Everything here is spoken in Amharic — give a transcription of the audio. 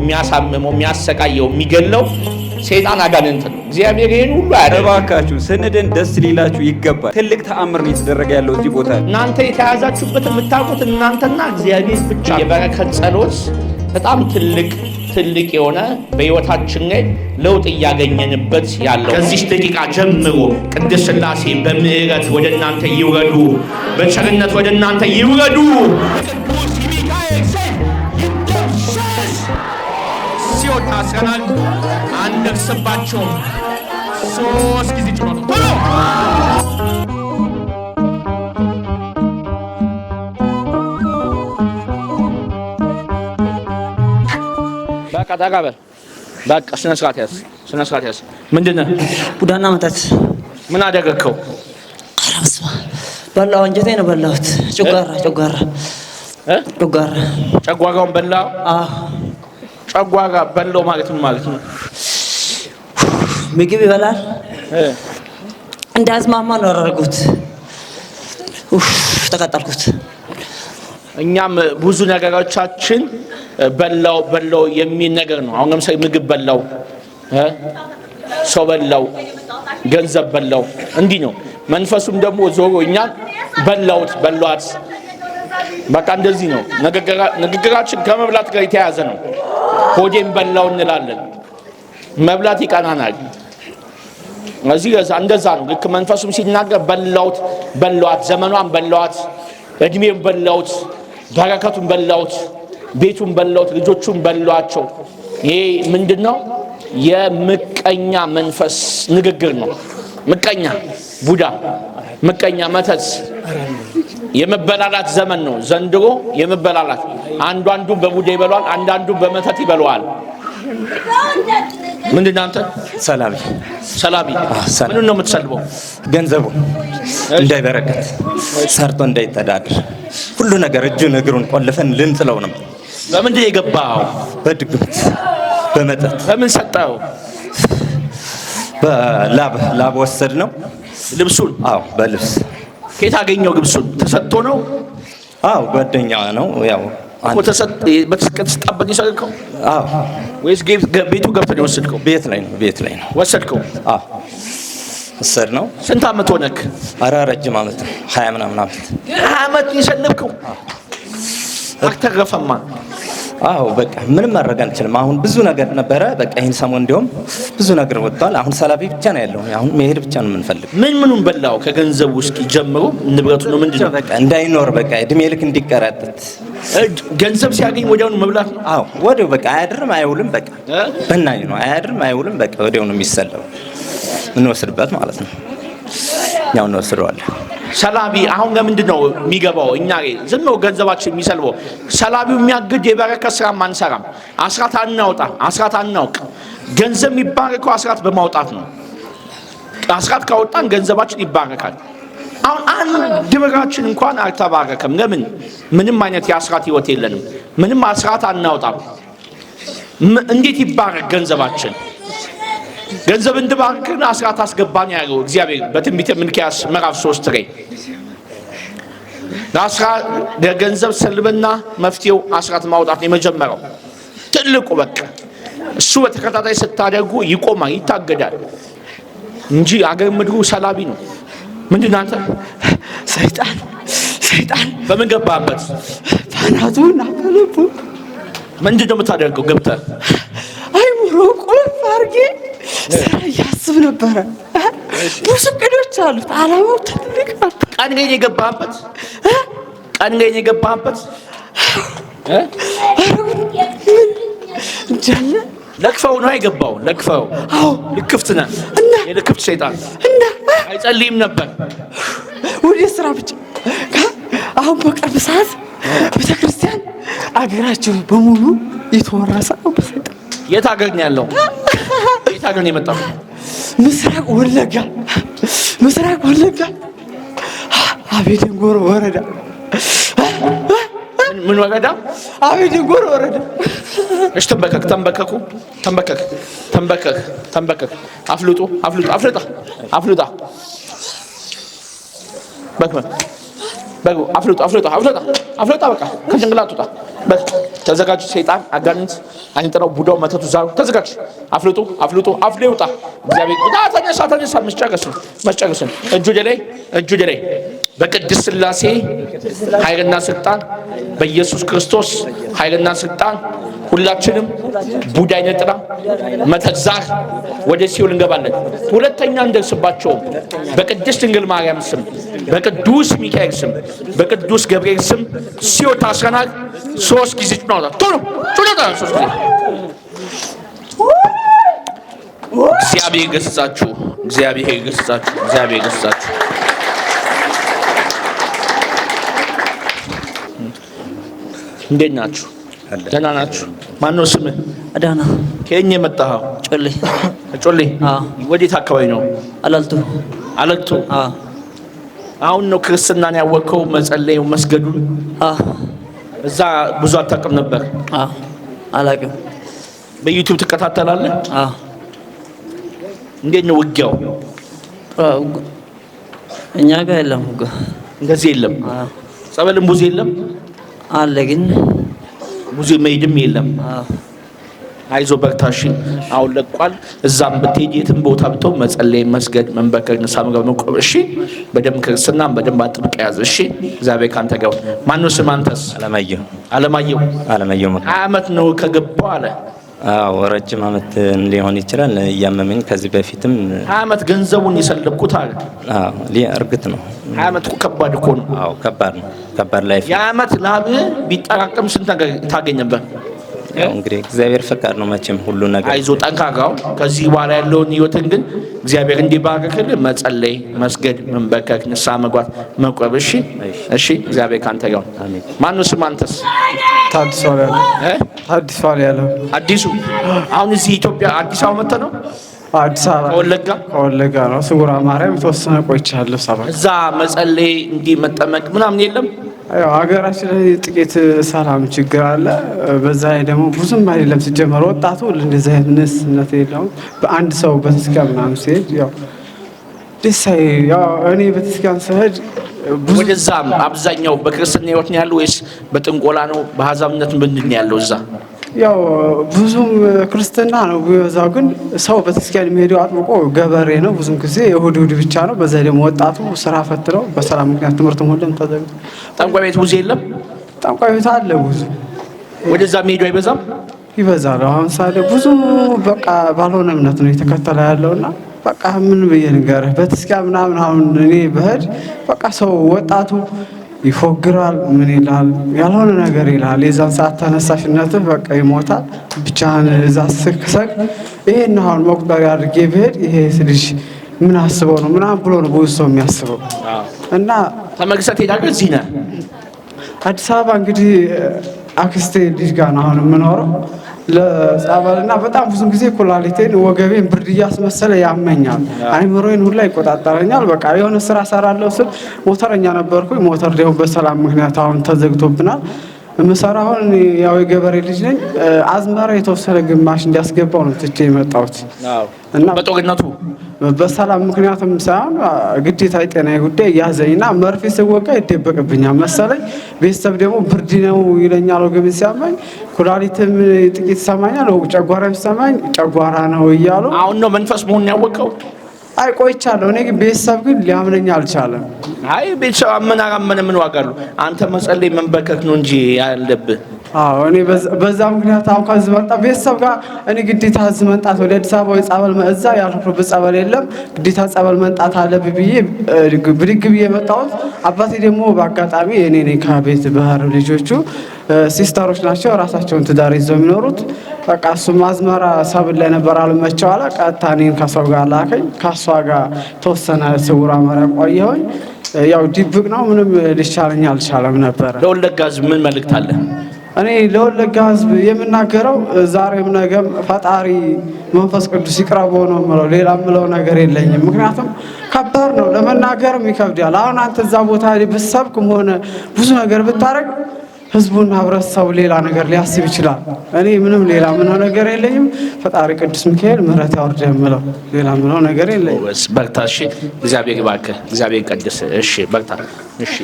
የሚያሳምመው የሚያሰቃየው የሚገለው ሰይጣን አጋንንት ነው። እግዚአብሔር ይሄን ሁሉ ያደረገ እባካችሁ ስንድን ደስ ሊላችሁ ይገባል። ትልቅ ተአምር ነው የተደረገ ያለው እዚህ ቦታ። እናንተ የተያዛችሁበት የምታውቁት እናንተና እግዚአብሔር ብቻ። የበረከት ጸሎት በጣም ትልቅ የሆነ በሕይወታችን ላይ ለውጥ እያገኘንበት ያለው ከዚህ ደቂቃ ጀምሮ ቅድስት ሥላሴ በምሕረት ወደ እናንተ ይውረዱ፣ በቸርነት ወደ እናንተ ይውረዱ። ቅዱስ ሚካኤል ይደምሰስ። ሲወጣ አስረናል፣ አንደርስባቸውም። 3 ጊዜ ጭኖ ቶሎ በቃ ታጋበል። በቃ ስነ ስርዓት ያዝ። ምንድነው? ቡዳና መተት። ምን አደረግከው? አራስማ በላው። እንጀቴ ነው በላሁት። ጨጓራውን በላው። ጨጓራ በላው ማለት ነው? ምግብ ይበላል እንዳዝማማ ነው ያደረጉት። ተቀጠልኩት። እኛም ብዙ ነገሮቻችን በላው የሚል ነገር ነው። አሁን ለምሳሌ ምግብ በላው፣ ሰው በላው፣ ገንዘብ በላው፣ እንዲህ ነው። መንፈሱም ደግሞ ዞሮ እኛን በሏት። በቃ እንደዚህ ነው ንግግራችን። ከመብላት ጋር የተያያዘ ነው። ሆዴም በላው እንላለን። መብላት ይቀናናል። እንደዛ ነው። ልክ መንፈሱም ሲናገር በላዋት፣ ዘመኗን በላዋት፣ እድሜም በላውት፣ በረከቱን በላውት፣ ቤቱን በላውት፣ ልጆቹን በላቸው። ይሄ ምንድነው? የምቀኛ መንፈስ ንግግር ነው። ምቀኛ ቡዳ፣ ምቀኛ መተት፣ የመበላላት ዘመን ነው ዘንድሮ። የመበላላት አንዱ በቡዳ ይበላዋል፣ አንዳንዱ በመተት ይበላዋል። ምንድን ነው አንተ? ሰላቢ ምኑን ነው የምትሰልበው? ገንዘቡ እንዳይበረከት፣ ሰርቶ እንዳይተዳደር፣ ሁሉ ነገር እጁን እግሩን ቆልፈን ልንጥለው ነው። በምንድን የገባው? በድግምት በመጠጥ። በምን ሰጠው? በላብ ወሰድ ነው ልብሱን። አዎ በልብስ። ከየት አገኘው? ልብሱን ተሰጥቶ ነው? አዎ ጓደኛ ነው። ያው በተሰጠበት ይሰልከው? አዎ። ወይስ ቤቱ ገብተህ ነው የወሰድከው? ቤት ላይ ነው ወሰድከው? አዎ ወሰድ ነው። ስንት ዓመት ሆነክ? ኧረ ረጅም ዓመት ነው። 20 ምናምን ዓመት። 20 ዓመት የሰለብከው? አልተረፈማ። አዎ በቃ ምንም ማድረግ አንችልም። አሁን ብዙ ነገር ነበረ። በቃ ይሄን ሰሞን እንዲያውም ብዙ ነገር ወጥቷል። አሁን ሰላቢ ብቻ ነው ያለው። አሁን መሄድ ብቻ ነው የምንፈልግ። ምኑን በላው? ከገንዘቡ እስኪ ጀምሮ ንብረቱ ነው ምንድነው? በቃ እንዳይኖር፣ በቃ እድሜ ልክ እንዲቀራጠት። ገንዘብ ሲያገኝ ወዲያውኑ መብላት ነው? አዎ ወዲያው በቃ አያድርም አይውልም። በቃ በእናኝ ነው አያድርም አይውልም። በቃ ወዲያው ነው የሚሰለው። እንወስድበት ማለት ነው። ያው እንወስደዋለን። ሰላቢ አሁን ለምንድን ነው የሚገባው? እኛ ዝም ነው ገንዘባችን የሚሰልበው። ሰላቢው የሚያግድ የበረከት ስራ አንሰራም። አስራት አናውቅ። ገንዘብ የሚባረከው አስራት በማውጣት ነው። አስራት ካወጣን ገንዘባችን ይባረካል። አሁን አንድ ብራችን እንኳን አልተባረከም። ለምን? ምንም አይነት የአስራት ህይወት የለንም። ምንም አስራት አናውጣም። እንዴት ይባረክ ገንዘባችን? ገንዘብ እንድባርክና አስራት አስገባን ያለው እግዚአብሔር በትንቢተ ሚልክያስ ምዕራፍ 3 ላይ ለገንዘብ ሰልብና መፍትሄው አስራት ማውጣት ነው የመጀመሪያው ትልቁ። በቃ እሱ በተከታታይ ስታደርጉ ይቆማል፣ ይታገዳል እንጂ አገር ምድሩ ሰላቢ ነው። ምንድን አንተ? ሰይጣን በምን ገባበት? ታናቱና ከልቡ ምንድን ነው የምታደርገው? ገብተህ አይምሮ ቁልፍ አድርጌ ስራ እያስብ ነበረ። ብዙ እቅዶች አሉት። አላማው ትልቅ ነበር። ቀን ላይ የገባህበት እንጃለ ለክፈው ነው የገባው። ለክፈው። አዎ ልክፍት ነህ። የልክፍት ሰይጣን አይጸልይም ነበር። ወደ ስራ ብቻ። አሁን በቅርብ ሰዓት ቤተክርስቲያን አገራቸው በሙሉ የተወረሰ ነው በሰይጣን። የት ሀገር ነው ያለው? የት ሀገር ነው የመጣው? ምስራቅ ወለጋ አቤደንጎሮ ወረዳ። ምን ወረዳ? አቤደንጎሮ ወረዳ። እሺ ተንበከክ። አፍልጣ በቃ ከጭንቅላት ውጣ። ተዘጋጅ። ሰይጣን አጋንንት አንጥራው ቡዳው መተቱ ዛሩ ተዘጋጅ። አፍልጡ ይውጣ። እግዚአብሔር ተነሳ። መስጨረስን እጁ ወደ ላይ በቅድስት ሥላሴ ኃይልና ስልጣን በኢየሱስ ክርስቶስ ኃይልና ስልጣን ሁላችንም ቡዳ አይነጥራ መተዛር ወደ ሲኦል እንገባለን። ሁለተኛ እንደርስባቸውም በቅድስት ድንግል ማርያም ስም በቅዱስ ሚካኤል ስም በቅዱስ ገብርኤል ስም ሲኦል ታስረናል። 3 ጊዜ ጩኸታ ቶሎ 3 ጊዜ። እግዚአብሔር ይገሥጻችሁ። እንዴት ናችሁ? ደህና ናችሁ? ማነው ስምህ? አዳና። ከእኛ የመጣኸው? ጮሌ። ወዴት አካባቢ ነው? አለልቱ። አሁን ነው ክርስትናን ያወቅኸው? መጸለዩ መስገዱን? እዛ ብዙ አታውቅም ነበር? አላውቅም። በዩቲዩብ ትከታተላለህ? እንዴት ነው ውጊያው? እኛ ጋር የለም ውጊያ። እንደዚህ የለም? ጸበልም ብዙ የለም? አለ ግን ብዙ መሄድም የለም። አይዞ በርታሽ። አሁን ለቋል። እዛም ብትሄድ የትም ቦታ ብትሆን መጸለይ፣ መስገድ፣ መንበርከክ፣ ንስሐ መግባት፣ መቆም። እሺ፣ በደም ክርስትናም በደም አጥብቀህ ያዝ። እሺ፣ እግዚአብሔር ካንተ ጋር። ማነው ስም አንተስ? አለማየሁ። 20 ዓመት ነው ከገባው አለ። አዎ ረጅም ዓመት ሊሆን ይችላል። እያመመኝ ከዚህ በፊትም 20 ዓመት ገንዘቡን የሰለብኩት አለ። አዎ እርግጥ ነው። 20 ዓመት ከባድ እኮ ነው። አዎ ከባድ ነው። ከባድ ላይፍ። የዓመት ላብህ ቢጠራቀም ስንት ነገር ታገኝ ነበር? ያው እንግዲህ እግዚአብሔር ፈቃድ ነው መቼም ሁሉ ነገር። አይዞ ጠንካራው። ከዚህ በኋላ ያለውን ህይወትን ግን እግዚአብሔር እንዲባርክልህ መጸለይ፣ መስገድ፣ መንበርከክ፣ ንስሐ መግባት፣ መቁረብ። እሺ፣ እግዚአብሔር ካንተ ጋር። አሜን። ማነው ስም አንተስ? ታዲሱ ያለው። አዲሱ። አሁን እዚህ ኢትዮጵያ አዲስ አበባ መጥተህ ነው? አዲስ አበባ ከወለጋ ነው። ስውራ ማርያም የተወሰነ ቆይቻለሁ። እዛ መጸለይ እንዲህ መጠመቅ ምናምን የለም? ያው ሀገራችን ላይ ጥቂት ሰላም ችግር አለ። በዛ ላይ ደግሞ ብዙም አይደለም ሲጀመር ወጣቱ እንደዚህ አይነት ንስነት የለውም። በአንድ ሰው በተስኪያን ምናምን ሲሄድ ያው ደሳይ ያው እኔ በተስኪያን ስሄድ ወደዛም አብዛኛው በክርስትና ህይወት ነው ያለው ወይስ በጥንቆላ ነው? በአሕዛብነት ምንድን ነው ያለው እዛ? ያው ብዙም ክርስትና ነው ቢበዛው፣ ግን ሰው በተስኪያን የሚሄደው አጥብቆ ገበሬ ነው። ብዙም ጊዜ እሑድ ብቻ ነው። በዛ ደግሞ ወጣቱ ስራ ፈት ነው። በሰላም ምክንያት ትምህርትም ሁሉም ተዘግቶ። ጠንቋይ ቤት ብዙ የለም? ጠንቋይ ቤት አለ ብዙ። ወደዛ የሚሄዱ አይበዛም? ይበዛል። አሁን ሳለ ብዙ በቃ ባልሆነ እምነት ነው የተከተለ ያለውና በቃ ምን ብዬ ንገርህ፣ በተስኪያን ምናምን አሁን እኔ በህድ በቃ ሰው ወጣቱ ይፎግራል፣ ምን ይላል፣ ያልሆነ ነገር ይላል። የዛን ሰዓት ተነሳሽነትህ በቃ ይሞታል። ብቻህን እዛ ስክሰክ ይሄን አሁን መቁጠሪያ አድርጌ ብሄድ ይሄ ልጅ ምን አስበው ነው ምናምን ብሎ ነው ብዙ ሰው የሚያስበው። እና ተመልሰህ ትሄዳለህ? እዚህ ነህ? አዲስ አበባ እንግዲህ አክስቴ ልጅ ጋር ነው አሁን የምኖረው ለጸበልና በጣም ብዙ ጊዜ ኩላሊቴን፣ ወገቤን ብርድ እያስመሰለ ያመኛል። አይምሮዬን ሁላ ይቆጣጠረኛል። በቃ የሆነ ስራ ሰራለሁ ስል ሞተረኛ ነበርኩኝ። ሞተር ደግሞ በሰላም ምክንያት አሁን ተዘግቶብናል። የምሰራ አሁን ያው የገበሬ ልጅ ነኝ። አዝመራ የተወሰነ ግማሽ እንዲያስገባው ነው ትቼ የመጣሁት እና በጦርነቱ በሰላም ምክንያቱም ሳይሆን ግዴታ የጤናዬ ጉዳይ ያዘኝና መርፌ ስወጋ ይደበቅብኛል መሰለኝ። ቤተሰብ ደግሞ ብርድ ነው ይለኛል ወገቤ ሲያመኝ፣ ኩላሊትም ጥቂት ይሰማኛል፣ ጨጓራም ሲሰማኝ ጨጓራ ነው እያሉ። አሁን ነው መንፈስ መሆኑን ያወቀው? አይ ቆይቻለሁ። እኔ ግን ቤተሰብ ግን ሊያምነኝ አልቻለም። አይ ቤተሰብ አመነ ምን ዋጋ አለው? አንተ መጸለይ መንበርከክ ነው እንጂ ያለብህ። አዎ እኔ በዛ ምክንያት አሁን ከዚህ መጣ ቤተሰብ ጋር እኔ ግዴታ እዚህ መንጣት ወደ አዲስ አበባ ጸበል እዛ ያልኩበት ጸበል የለም ግዴታ ጸበል መንጣት አለብኝ ብዬ ብድግ ብዬ መጣሁት። አባቴ ደግሞ በአጋጣሚ እኔ ነኝ ከቤት ባህር ልጆቹ ሲስተሮች ናቸው። ራሳቸውን ትዳር ይዘው የሚኖሩት በቃ እሱም አዝመራ ሰብል ላይ ነበር አልመቸው አለ። ቀጥታ እኔን ከሰው ጋር ላከኝ። ከሷ ጋር ተወሰነ ስውራ መሪያ ቆየሁኝ። ያው ድብቅ ነው ምንም ሊቻለኝ አልቻለም ነበረ። ለወለጋ ሕዝብ ምን መልእክት አለ? እኔ ለወለጋ ሕዝብ የምናገረው ዛሬም ነገም ፈጣሪ መንፈስ ቅዱስ ይቅረበው ነው የምለው። ሌላ የምለው ነገር የለኝም። ምክንያቱም ከባድ ነው ለመናገርም ይከብዳል። አሁን አንተ እዛ ቦታ ብትሰብክም ሆነ ብዙ ነገር ብታረግ ህዝቡና ህብረተሰቡ ሌላ ነገር ሊያስብ ይችላል። እኔ ምንም ሌላ ምነው ነገር የለኝም። ፈጣሪ ቅዱስ ሚካኤል ምሕረት ያወርድ የምለው ሌላ ምነው ነገር የለኝም። በርታ። እሺ፣ እግዚአብሔር ይባርክህ፣ እግዚአብሔር ይቀድስ። እሺ፣ በርታ። እሺ